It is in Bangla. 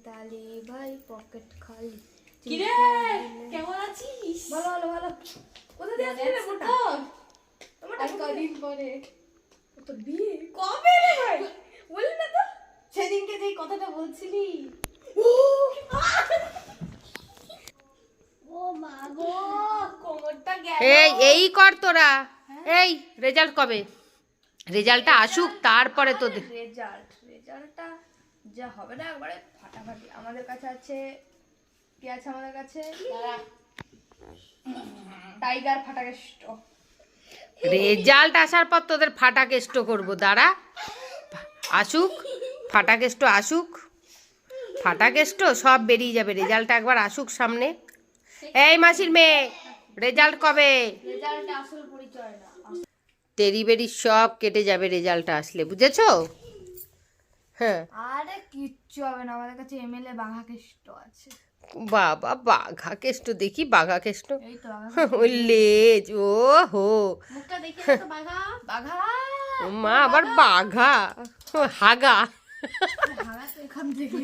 তালি ভাই পকেট খালি। কিরে কেমন আছিস? ভালো ভালো ভালো। কোথা দিয়ে আসছিস রে মোটা? আর কদিন পরে তোর বিয়ে কবে রে ভাই? বললি না তো? সেদিনকে যে কথাটা বলছিলি। ও মা গো, কোমরটা গেল। এই কর তোরা। এই রেজাল্ট কবে? রেজাল্টটা আসুক তারপরে তোদের। রেজাল্টটা যা হবে না একবারে ফাটাফাটি। আমাদের কাছে আছে কি আছে আমাদের কাছে? টাইগার ফাটাকেষ্ট। রেজাল্ট আসার পর তোদের ফাটা কেষ্ট করবো, দাঁড়া। আসুক, ফাটা কেষ্ট আসুক, ফাটা কেষ্ট সব বেরিয়ে যাবে। রেজাল্ট একবার আসুক সামনে। এই মাসির মেয়ে, রেজাল্ট কবে? রেজাল্টে আসল পরিচয় না। তেরি বেরি সব কেটে যাবে রেজাল্ট আসলে, বুঝেছো? হ্যাঁ। আরে কিচ্ছু হবে না, আমাদের কাছে এমএলএ বাঘা কেষ্ট আছে। বাবা বাঘা কেষ্ট দেখি, বাঘা কেষ্ট। এই তো ওই লেজ, ও হো, মুখটা দেখে তো বাঘা। বাঘা। মা আবার বাঘা, হাগা। হাগা তো এখান থেকে।